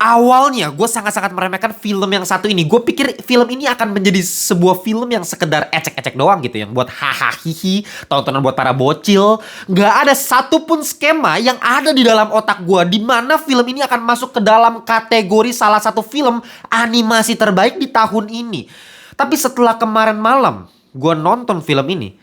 Awalnya gue sangat-sangat meremehkan film yang satu ini. Gue pikir film ini akan menjadi sebuah film yang sekedar ecek-ecek doang gitu, yang buat hahaha hihi, tontonan buat para bocil. Gak ada satupun skema yang ada di dalam otak gue di mana film ini akan masuk ke dalam kategori salah satu film animasi terbaik di tahun ini. Tapi setelah kemarin malam gue nonton film ini,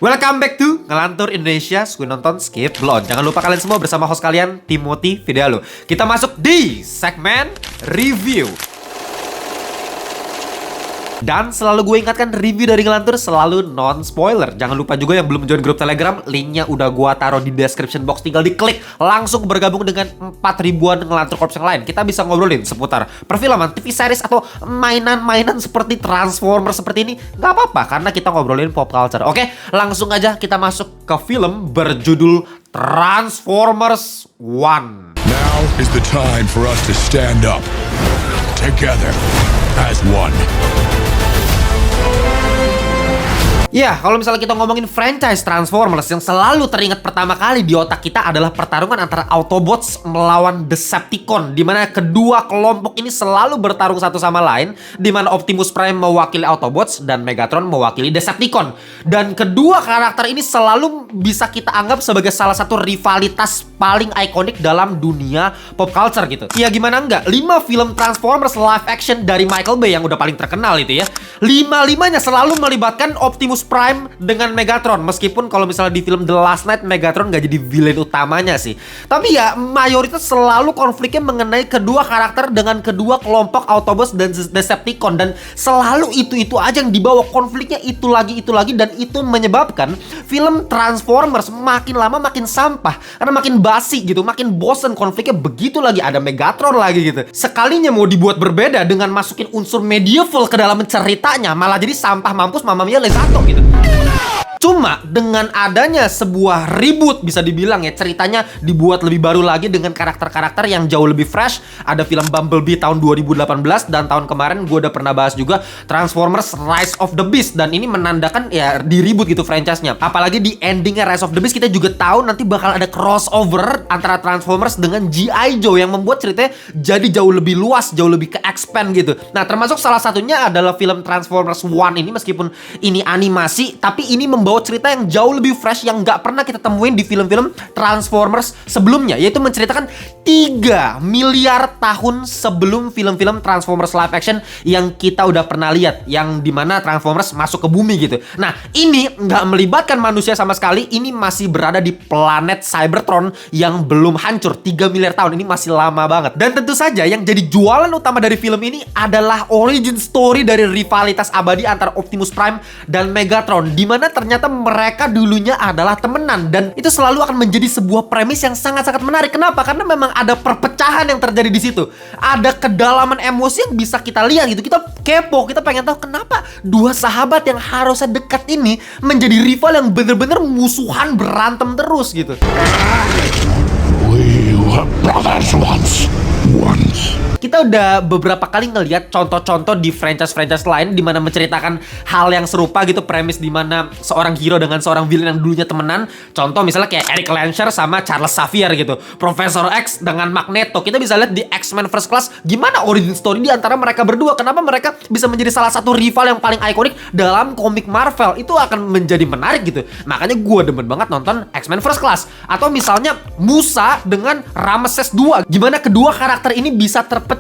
welcome back to Ngelantur Indonesia, gue nonton skip belum. Jangan lupa kalian semua bersama host kalian, Timothy Fidealo. Kita masuk di segmen review. Dan selalu gue ingatkan, review dari Ngelantur selalu non-spoiler. Jangan lupa juga yang belum join grup Telegram, linknya udah gue taruh di description box. Tinggal diklik, langsung bergabung dengan 4 ribuan Ngelantur Corps yang lain. Kita bisa ngobrolin seputar perfilman, TV series, atau mainan-mainan seperti Transformers seperti ini. Gak apa-apa, karena kita ngobrolin pop culture. Oke, langsung aja kita masuk ke film berjudul Transformers One. Now is the time for us to stand up together as one. Ya, kalau misalnya kita ngomongin franchise Transformers, yang selalu teringat pertama kali di otak kita adalah pertarungan antara Autobots melawan Decepticon, di mana kedua kelompok ini selalu bertarung satu sama lain, di mana Optimus Prime mewakili Autobots dan Megatron mewakili Decepticon. Dan kedua karakter ini selalu bisa kita anggap sebagai salah satu rivalitas paling ikonik dalam dunia pop culture gitu. Ya gimana enggak? 5 film Transformers live action dari Michael Bay yang udah paling terkenal itu ya, 5-5-nya selalu melibatkan Optimus Prime dengan Megatron. Meskipun kalau misalnya di film The Last Knight, Megatron gak jadi villain utamanya sih, tapi ya mayoritas selalu konfliknya mengenai kedua karakter dengan kedua kelompok Autobots dan Decepticon. Dan selalu itu aja yang dibawa, konfliknya itu lagi, dan itu menyebabkan film Transformers makin lama makin sampah, karena makin basi gitu, makin bosen konfliknya begitu lagi, ada Megatron lagi gitu. Sekalinya mau dibuat berbeda dengan masukin unsur medieval ke dalam ceritanya, malah jadi sampah mampus Mamma Mia Lesato gitu. Cuma dengan adanya sebuah reboot, bisa dibilang ya, ceritanya dibuat lebih baru lagi dengan karakter-karakter yang jauh lebih fresh. Ada film Bumblebee tahun 2018, dan tahun kemarin gue udah pernah bahas juga Transformers Rise of the Beast. Dan ini menandakan ya di reboot gitu franchise-nya. Apalagi di endingnya Rise of the Beast, kita juga tahu nanti bakal ada crossover antara Transformers dengan G.I. Joe yang membuat ceritanya jadi jauh lebih luas, jauh lebih ke-expand gitu. Nah, termasuk salah satunya adalah film Transformers One ini. Meskipun ini animasi, tapi ini membawa cerita yang jauh lebih fresh yang nggak pernah kita temuin di film-film Transformers sebelumnya, yaitu menceritakan 3 miliar tahun sebelum film-film Transformers live action yang kita udah pernah lihat, yang dimana Transformers masuk ke bumi gitu. Nah, ini nggak melibatkan manusia sama sekali, ini masih berada di planet Cybertron yang belum hancur. 3 miliar tahun ini masih lama banget. Dan tentu saja yang jadi jualan utama dari film ini adalah origin story dari rivalitas abadi antara Optimus Prime dan Megatron, dimana ternyata mereka dulunya adalah temenan. Dan itu selalu akan menjadi sebuah premis yang sangat-sangat menarik. Kenapa? Karena memang ada perpecahan yang terjadi di situ. Ada kedalaman emosi yang bisa kita lihat gitu. Kita kepo, kita pengen tahu kenapa dua sahabat yang harusnya dekat ini menjadi rival yang bener-bener musuhan, berantem terus gitu. We were brothers once. Kita udah beberapa kali ngelihat contoh-contoh di franchise-franchise lain di mana menceritakan hal yang serupa gitu, premis di mana seorang hero dengan seorang villain yang dulunya temenan. Contoh misalnya kayak Eric Lancer sama Charles Xavier gitu, Profesor X dengan Magneto. Kita bisa lihat di X-Men First Class gimana origin story di antara mereka berdua. Kenapa mereka bisa menjadi salah satu rival yang paling ikonik dalam komik Marvel. Itu akan menjadi menarik gitu. Makanya gue demen banget nonton X-Men First Class. Atau misalnya Musa dengan Ramses II, gimana kedua karakter ini bisa terpecah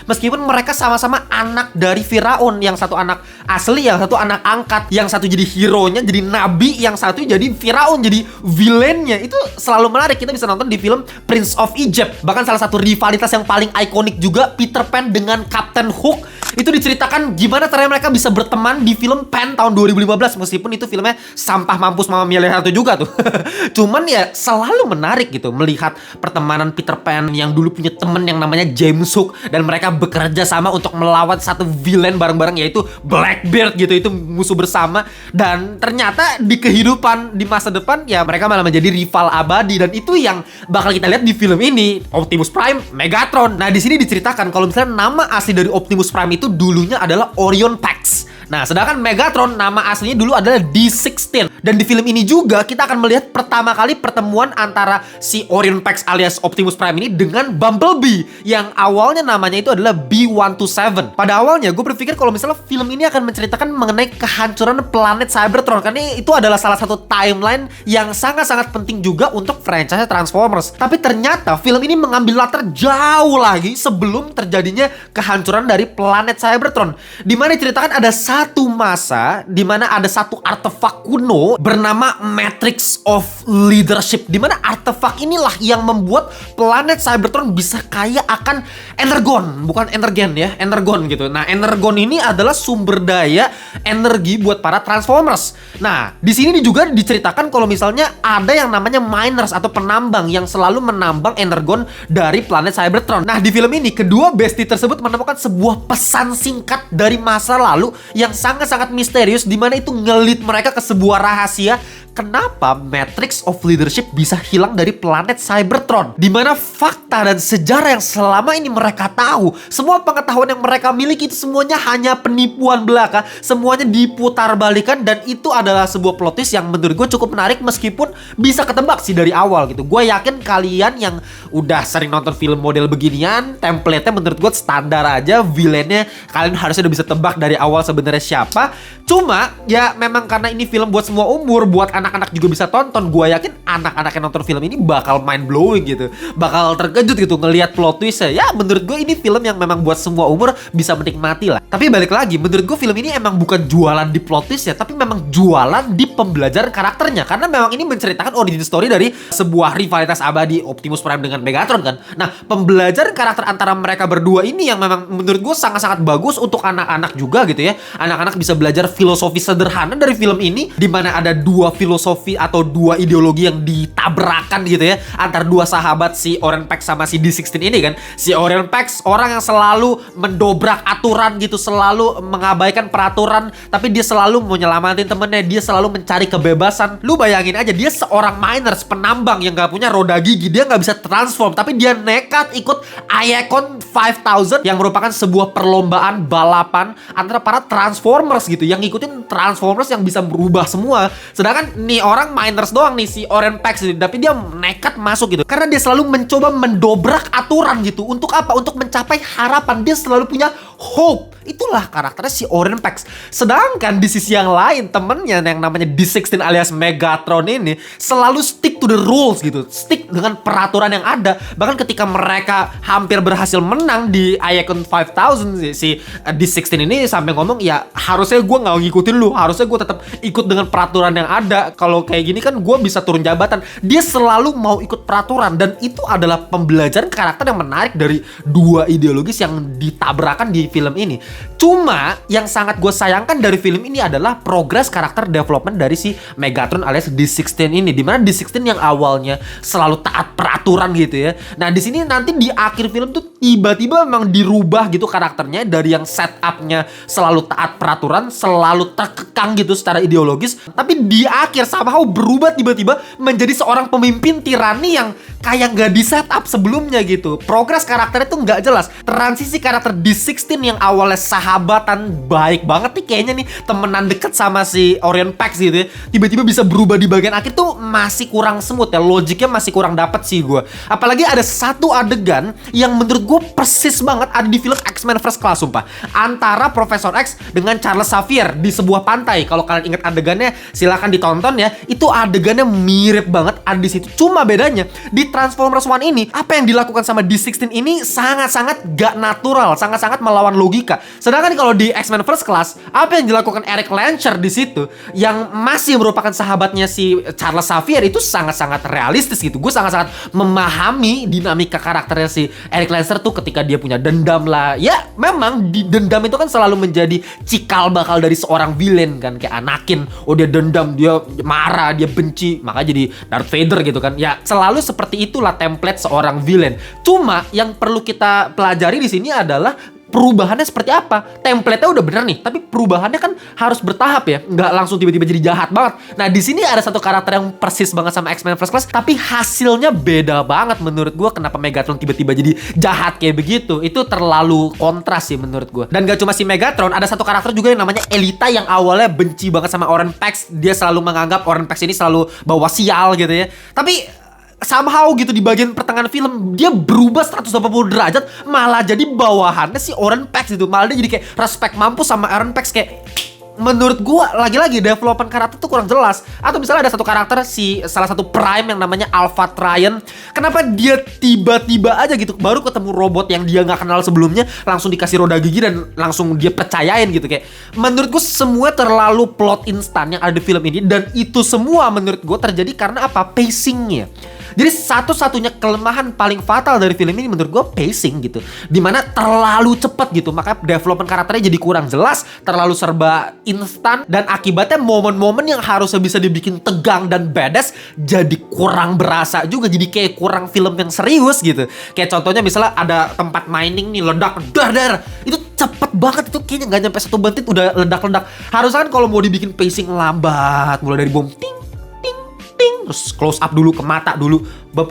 meskipun mereka sama-sama anak dari Firaun. Yang satu anak asli, yang satu anak angkat. Yang satu jadi hero-nya, jadi nabi. Yang satu jadi Firaun, jadi villain-nya. Itu selalu menarik. Kita bisa nonton di film Prince of Egypt. Bahkan salah satu rivalitas yang paling ikonik juga, Peter Pan dengan Captain Hook. Itu diceritakan gimana caranya mereka bisa berteman di film Pan tahun 2015. Meskipun itu filmnya sampah mampus Mamma Mia satu juga tuh. Cuman ya selalu menarik gitu melihat pertemanan Peter Pan yang dulu punya temen yang namanya James Hook, dan mereka bekerja sama untuk melawan satu villain bareng-bareng, yaitu Blackbeard gitu. Itu musuh bersama, dan ternyata di kehidupan di masa depan ya mereka malah menjadi rival abadi, dan itu yang bakal kita lihat di film ini. Optimus Prime, Megatron. Nah, di sini diceritakan kalau misalnya nama asli dari Optimus Prime itu dulunya adalah Orion Pax. Nah, sedangkan Megatron nama aslinya dulu adalah D16. Dan di film ini juga kita akan melihat pertama kali pertemuan antara si Orion Pax alias Optimus Prime ini dengan Bumblebee yang awalnya namanya itu adalah B127. Pada awalnya gue berpikir kalau misalnya film ini akan menceritakan mengenai kehancuran planet Cybertron, karena itu adalah salah satu timeline yang sangat-sangat penting juga untuk franchise Transformers. Tapi ternyata film ini mengambil latar jauh lagi sebelum terjadinya kehancuran dari planet Cybertron, di mana diceritakan ada satu masa di mana ada satu artefak kuno bernama Matrix of Leadership, di mana artefak inilah yang membuat planet Cybertron bisa kaya akan energon, bukan energen ya, energon gitu. Nah, energon ini adalah sumber daya energi buat para Transformers. Nah, di sini juga diceritakan kalau misalnya ada yang namanya miners atau penambang yang selalu menambang energon dari planet Cybertron. Nah, di film ini kedua bestie tersebut menemukan sebuah pesan singkat dari masa lalu yang sangat-sangat misterius, di mana itu ngelit mereka ke sebuah rahasia kenapa Matrix of Leadership bisa hilang dari planet Cybertron, di mana fakta dan sejarah yang selama ini mereka tahu, semua pengetahuan yang mereka miliki itu semuanya hanya penipuan belaka, semuanya diputar-balikan, dan itu adalah sebuah plot twist yang menurut gue cukup menarik meskipun bisa ketebak sih dari awal gitu. Gue yakin kalian yang udah sering nonton film model beginian, template-nya menurut gue standar aja, villainnya kalian harusnya udah bisa tebak dari awal sebenarnya siapa. Cuma ya memang karena ini film buat semua umur, buat anak-anak juga bisa tonton, gue yakin anak-anak yang nonton film ini bakal mind blowing gitu, bakal terkejut gitu ngelihat plot twistnya. Ya menurut gue ini film yang memang buat semua umur bisa menikmati lah. Tapi balik lagi, menurut gue film ini emang bukan jualan di plot twistnya, tapi memang jualan di pembelajaran karakternya, karena memang ini menceritakan origin story dari sebuah rivalitas abadi Optimus Prime dengan Megatron kan. Nah, pembelajaran karakter antara mereka berdua ini yang memang menurut gue sangat-sangat bagus untuk anak-anak juga gitu ya. Anak-anak bisa belajar filosofi sederhana dari film ini, di mana ada dua filosofi atau dua ideologi yang ditabrakan gitu ya antar dua sahabat, si Orion Pax sama si D16 ini kan. Si Orion Pax orang yang selalu mendobrak aturan gitu, selalu mengabaikan peraturan, tapi dia selalu mau nyelamatin temennya, dia selalu mencari kebebasan. Lu bayangin aja, dia seorang miners, penambang yang gak punya roda gigi, dia gak bisa transform, tapi dia nekat ikut Iacon 5000 yang merupakan sebuah perlombaan balapan antara para Transformers gitu, yang ngikutin Transformers yang bisa berubah semua. Sedangkan nih orang miners doang nih, si Orion Pax ini, tapi dia nekat masuk gitu karena dia selalu mencoba mendobrak aturan gitu. Untuk apa? Untuk mencapai harapan. Dia selalu punya hope. Itulah karakternya si Orion Pax. Sedangkan di sisi yang lain, temennya yang namanya D16 alias Megatron ini selalu stick to the rules gitu, stick dengan peraturan yang ada. Bahkan ketika mereka hampir berhasil menang di Iacon 5000, si D16 ini sampai ngomong, ya harusnya gue gak ngikutin lu, harusnya gue tetap ikut dengan peraturan yang ada. Kalau kayak gini kan gue bisa turun jabatan. Dia selalu mau ikut peraturan, dan itu adalah pembelajaran karakter yang menarik dari dua ideologis yang ditabrakan di film ini. Cuma yang sangat gue sayangkan dari film ini adalah progres karakter development dari si Megatron alias D16 ini, dimana D16 yang awalnya selalu taat peraturan gitu ya. Nah, di sini nanti di akhir film tuh tiba-tiba memang dirubah gitu karakternya, dari yang setupnya selalu taat peraturan, selalu terkekang gitu secara ideologis, tapi di akhir somehow berubah tiba-tiba menjadi seorang pemimpin tirani yang kayak gak di setup sebelumnya gitu. Progres karakternya tuh gak jelas. Transisi karakter D16 yang awalnya sahabatan baik banget nih, kayaknya nih temenan deket sama si Orion Pax gitu ya, tiba-tiba bisa berubah di bagian akhir tuh masih kurang smooth ya, logiknya masih kurang dapet sih gue. Apalagi ada satu adegan yang menurut gue persis banget ada di film X-Men First Class, sumpah, antara Profesor X dengan Charles Xavier di sebuah pantai. Kalau kalian ingat adegannya silahkan ditonton ya, itu adegannya mirip banget ada di situ. Cuma bedanya di Transformers One ini, apa yang dilakukan sama D16 ini sangat-sangat gak natural, sangat-sangat melawan logika. Sedangkan kalau di X-Men First Class, apa yang dilakukan Eric Lancer di situ, yang masih merupakan sahabatnya si Charles Xavier, itu sangat-sangat realistis gitu. Gue sangat-sangat memahami dinamika karakternya si Eric Lancer tuh ketika dia punya dendam lah. Ya memang di dendam itu kan selalu menjadi cikal bakal dari seorang villain kan, kayak Anakin. Oh, dia dendam, dia marah, dia benci, makanya jadi Darth Vader gitu kan. Ya selalu seperti itulah template seorang villain. Cuma yang perlu kita pelajari di sini adalah perubahannya seperti apa. Template-nya udah bener nih, tapi perubahannya kan harus bertahap ya, nggak langsung tiba-tiba jadi jahat banget. Nah di sini ada satu karakter yang persis banget sama X-Men First Class, tapi hasilnya beda banget menurut gue. Kenapa Megatron tiba-tiba jadi jahat kayak begitu? Itu terlalu kontras sih menurut gue. Dan gak cuma si Megatron, ada satu karakter juga yang namanya Elita yang awalnya benci banget sama Oren Pax. Dia selalu menganggap Oren Pax ini selalu bawa sial gitu ya. Tapi somehow gitu di bagian pertengahan film dia berubah 180 derajat, malah jadi bawahannya si Oren Pax gitu. Malah dia jadi kayak respect mampus sama Oren Pax. Kayak menurut gua lagi-lagi development karakter tuh kurang jelas. Atau misalnya ada satu karakter si salah satu Prime yang namanya Alpha Trion. Kenapa dia tiba-tiba aja gitu baru ketemu robot yang dia nggak kenal sebelumnya langsung dikasih roda gigi dan langsung dia percayain gitu. Kayak menurut gua semua terlalu plot instan yang ada di film ini, dan itu semua menurut gua terjadi karena apa? Pacingnya. Jadi satu-satunya kelemahan paling fatal dari film ini menurut gue pacing gitu, dimana terlalu cepat gitu, makanya development karakternya jadi kurang jelas, terlalu serba instan, dan akibatnya momen-momen yang harusnya bisa dibikin tegang dan badass jadi kurang berasa juga, jadi kayak kurang film yang serius gitu. Kayak contohnya misalnya ada tempat mining nih, ledak dar itu cepet banget, itu kayaknya nggak nyampe 1 menit udah ledak-ledak. Harusnya kan kalau mau dibikin pacing lambat, mulai dari bom ting terus close up dulu ke mata dulu,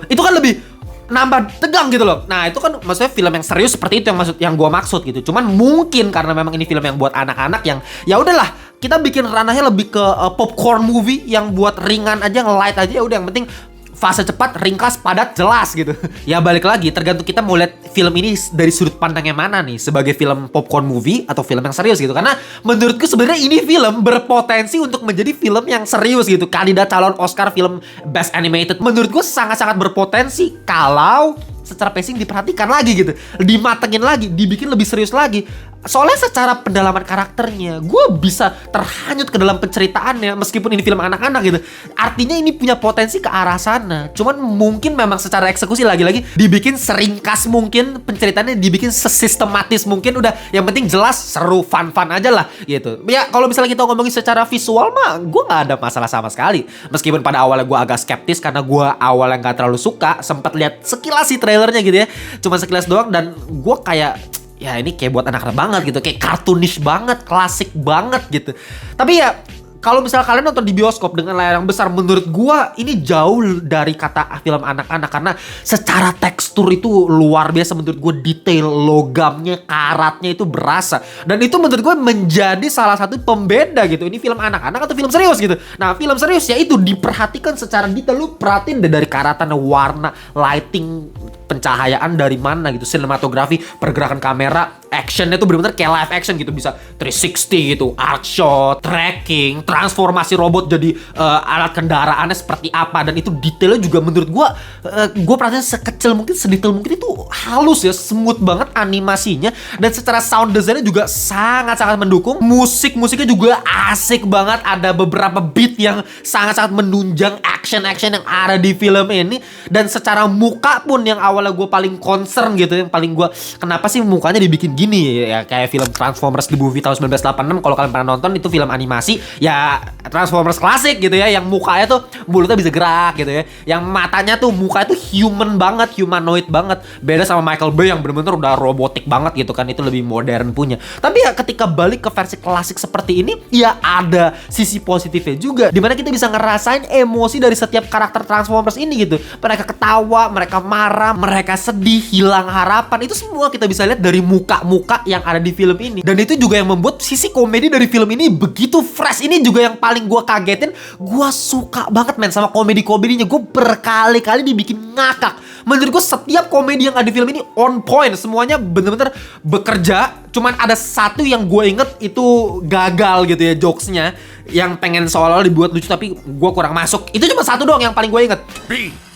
itu kan lebih nambah tegang gitu loh. Nah itu kan maksudnya film yang serius seperti itu yang gua maksud gitu. Cuman mungkin karena memang ini film yang buat anak-anak yang ya udahlah kita bikin ranahnya lebih ke popcorn movie yang buat ringan aja, nge-light aja, ya udah yang penting fase cepat, ringkas, padat, jelas gitu. Ya balik lagi, tergantung kita mau lihat film ini dari sudut pandang yang mana nih, sebagai film popcorn movie atau film yang serius gitu. Karena menurutku sebenarnya ini film berpotensi untuk menjadi film yang serius gitu, kandidat calon Oscar film Best Animated. Menurut gue sangat-sangat berpotensi kalau secara pacing diperhatikan lagi gitu, dimatengin lagi, dibikin lebih serius lagi. Soalnya secara pendalaman karakternya gue bisa terhanyut ke dalam penceritaannya, meskipun ini film anak-anak gitu. Artinya ini punya potensi ke arah sana. Cuman mungkin memang secara eksekusi lagi-lagi dibikin seringkas mungkin, penceritaannya dibikin sesistematis mungkin. Udah yang penting jelas, seru, fun-fun aja lah gitu. Ya kalau misalnya kita ngomongin secara visual mah gue gak ada masalah sama sekali. Meskipun pada awalnya gue agak skeptis karena gue awalnya gak terlalu suka, sempat lihat sekilas sih trailernya gitu ya, cuma sekilas doang, dan gue kayak ya ini kayak buat anak-anak banget gitu, kayak cartoonish banget, klasik banget gitu. Tapi ya kalau misalnya kalian nonton di bioskop dengan layar yang besar, menurut gua ini jauh dari kata film anak-anak, karena secara tekstur itu luar biasa menurut gua, detail logamnya, karatnya itu berasa, dan itu menurut gua menjadi salah satu pembeda gitu. Ini film anak-anak atau film serius gitu. Nah film serius ya itu diperhatikan secara detail, lu perhatiin deh dari karatannya, warna, lighting, pencahayaan dari mana gitu, sinematografi, pergerakan kamera, actionnya tuh bener-bener kayak live action gitu, bisa 360 gitu, arc shot, tracking, transformasi robot jadi alat kendaraannya seperti apa, dan itu detailnya juga menurut gue perhatiin sekecil mungkin, sedetail mungkin, itu halus ya, smooth banget animasinya, dan secara sound design-nya juga sangat-sangat mendukung. Musiknya juga asik banget, ada beberapa beat yang sangat-sangat menunjang action yang ada di film ini, dan secara muka pun yang awalnya gue paling concern gitu, yang paling gue kenapa sih mukanya dibikin gini ya, kayak film Transformers di movie tahun 1986. Kalau kalian pernah nonton, itu film animasi ya, Transformers klasik gitu ya, yang mukanya tuh mulutnya bisa gerak gitu ya, yang matanya tuh mukanya tuh human banget, humanoid banget, beda sama Michael Bay yang bener-bener udah robotik banget gitu kan, itu lebih modern punya. Tapi ya ketika balik ke versi klasik seperti ini, ya ada sisi positifnya juga, dimana kita bisa ngerasain emosi dari setiap karakter Transformers ini gitu. Mereka ketawa, mereka marah, mereka sedih, hilang harapan, itu semua kita bisa lihat dari muka-muka yang ada di film ini. Dan itu juga yang membuat sisi komedi dari film ini begitu fresh. Ini juga yang paling gue kagetin. Gue suka banget men sama komedi-komedinya. Gue berkali-kali dibikin ngakak. Menurut gue setiap komedi yang ada di film ini on point, semuanya bener-bener bekerja. Cuman ada satu yang gue inget itu gagal gitu ya, jokesnya, yang pengen seolah-olah dibuat lucu tapi gue kurang masuk. Itu cuma satu doang yang paling gue inget.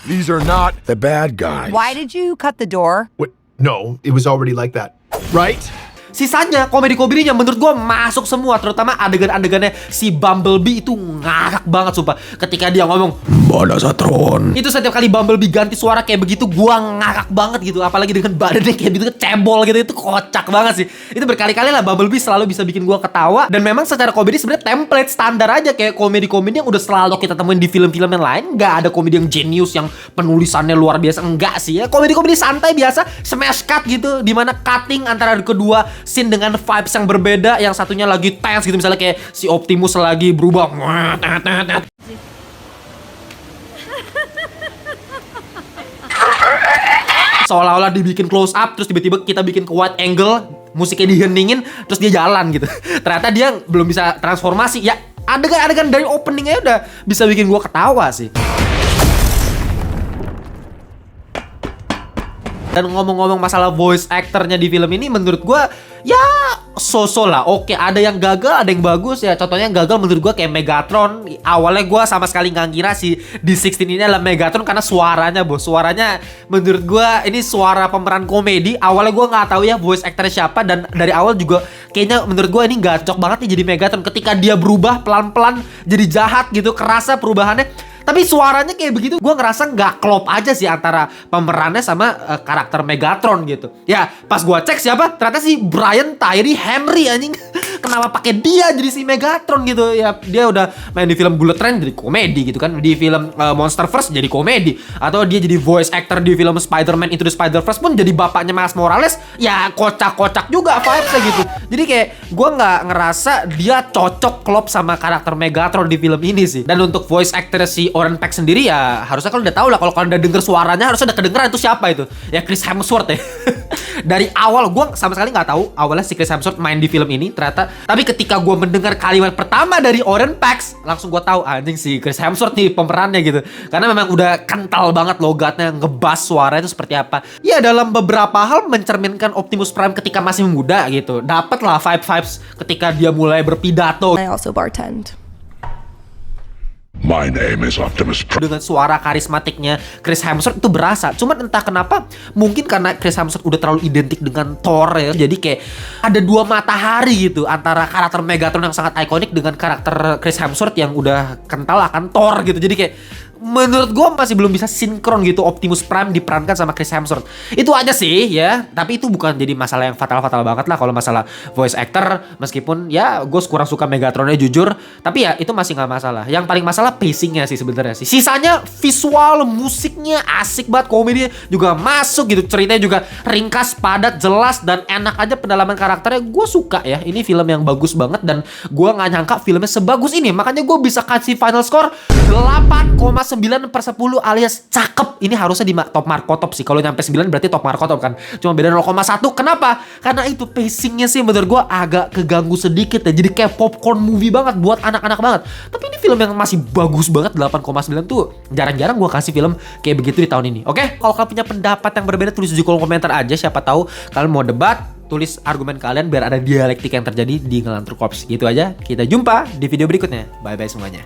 These are not the bad guys. Why did you cut the door? What? No, it was already like that. Right? Sisanya komedi-komedinya menurut gue masuk semua, terutama adegan-adegannya si Bumblebee itu ngakak banget sumpah. Ketika dia ngomong mana Satron, itu setiap kali Bumblebee ganti suara kayak begitu gue ngakak banget gitu. Apalagi dengan badannya kayak gitu cebol gitu, itu kocak banget sih. Itu berkali-kali lah Bumblebee selalu bisa bikin gue ketawa. Dan memang secara komedi sebenarnya template standar aja, kayak komedi-komedi yang udah selalu kita temuin di film-film yang lain. Nggak ada komedi yang genius yang penulisannya luar biasa, enggak sih ya. Komedi-komedi santai biasa, smash cut gitu, dimana cutting antara kedua scene dengan vibes yang berbeda. Yang satunya lagi tense gitu, misalnya kayak si Optimus lagi berubah seolah-olah dibikin close up, terus tiba-tiba kita bikin ke wide angle, musiknya diheningin, terus dia jalan gitu. Ternyata dia belum bisa transformasi. Ya adegan-adegan dari openingnya udah bisa bikin gua ketawa sih. Dan ngomong-ngomong masalah voice actornya di film ini, menurut gue ya so-so lah. Oke, ada yang gagal, ada yang bagus ya. Contohnya yang gagal menurut gue kayak Megatron. Awalnya gue sama sekali nggak ngira si D16 ini adalah Megatron karena suaranya, bos. Suaranya menurut gue ini suara pemeran komedi. Awalnya gue nggak tahu ya voice actornya siapa, dan dari awal juga kayaknya menurut gue ini nggak cocok banget nih jadi Megatron. Ketika dia berubah pelan-pelan jadi jahat gitu, kerasa perubahannya. Tapi suaranya kayak begitu, gue ngerasa nggak klop aja sih antara pemerannya sama karakter Megatron gitu. Ya, pas gue cek siapa, ternyata si Brian Tyree Henry anjing. Kenapa pakai dia jadi si Megatron gitu? Ya, dia udah main di film Bullet Train jadi komedi gitu kan. Di film Monsterverse jadi komedi. Atau dia jadi voice actor di film Spider-Man Into the Spider-Verse pun jadi bapaknya Miles Morales. Ya, kocak-kocak juga vibes-nya gitu. Jadi kayak gue nggak ngerasa dia cocok klop sama karakter Megatron di film ini sih. Dan untuk voice actor si Oren Pec sendiri ya harusnya kalian udah tahu lah, kalau kalian udah denger suaranya harusnya udah kedengeran itu siapa itu. Ya Chris Hemsworth ya. Dari awal gue sama sekali nggak tahu awalnya si Chris Hemsworth main di film ini ternyata. Tapi ketika gue mendengar kalimat pertama dari Oren Pec, langsung gue tahu anjing si Chris Hemsworth nih pemerannya gitu. Karena memang udah kental banget logatnya, ngebas suara itu seperti apa. Ya dalam beberapa hal mencerminkan Optimus Prime ketika masih muda gitu. Dapet lah vibes ketika dia mulai berpidato. I also bartend. My name is Optimus Prime. Dengan suara karismatiknya Chris Hemsworth itu berasa. Cuman entah kenapa, mungkin karena Chris Hemsworth udah terlalu identik dengan Thor ya. Jadi kayak ada dua matahari gitu antara karakter Megatron yang sangat ikonik dengan karakter Chris Hemsworth yang udah kental akan Thor gitu. Jadi kayak menurut gue masih belum bisa sinkron gitu Optimus Prime diperankan sama Chris Hemsworth. Itu aja sih ya. Tapi itu bukan jadi masalah yang fatal-fatal banget lah kalau masalah voice actor. Meskipun ya gue kurang suka Megatronnya jujur. Tapi ya itu masih gak masalah. Yang paling masalah pacingnya sih sebenarnya sih. Sisanya visual, musiknya asik banget, komedinya juga masuk gitu. Ceritanya juga ringkas, padat, jelas, dan enak aja pendalaman karakternya. Gue suka ya. Ini film yang bagus banget dan gue gak nyangka filmnya sebagus ini. Makanya gue bisa kasih final score 8,9/10 alias cakep. Ini harusnya di top Markotop sih. Kalau nyampe 9 berarti top Markotop kan. Cuma beda 0,1. Kenapa? Karena itu pacingnya sih menurut gue agak keganggu sedikit ya. Jadi kayak popcorn movie banget buat anak-anak banget. Tapi ini film yang masih bagus banget. 8,9 tuh jarang-jarang gue kasih film kayak begitu di tahun ini. Oke? Kalau kalian punya pendapat yang berbeda tulis di kolom komentar aja. Siapa tahu kalian mau debat, tulis argumen kalian biar ada dialektik yang terjadi di Ngelantur Corps. Gitu aja. Kita jumpa di video berikutnya. Bye-bye semuanya.